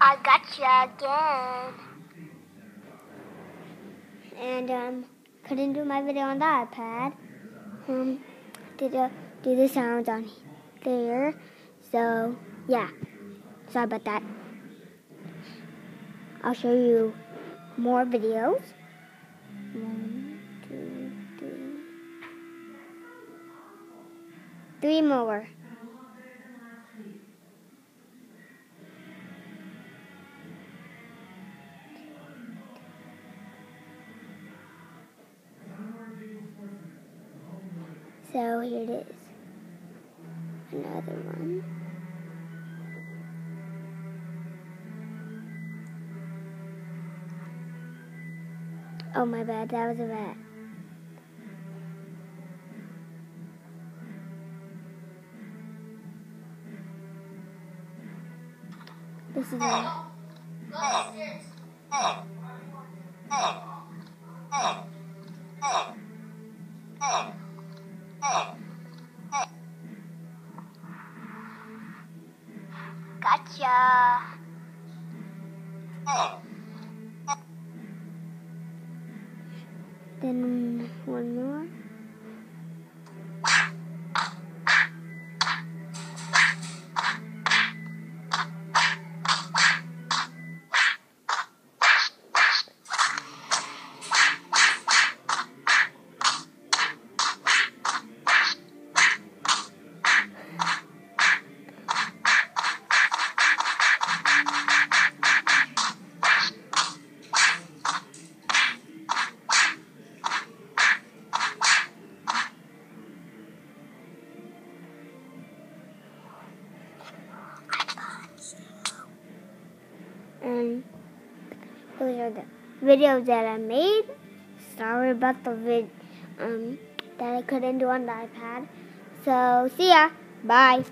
I gotcha again. And couldn't do my video on the iPad. Do the sounds on there. So yeah, sorry about that. I'll show you more videos. 1, 2, 3 more. So here it is. Another one. Oh my bad, that was a rat. This is one. Gotcha. Then one more. And those are the videos that I made. Sorry about the that I couldn't do on the iPad. So see ya. Bye.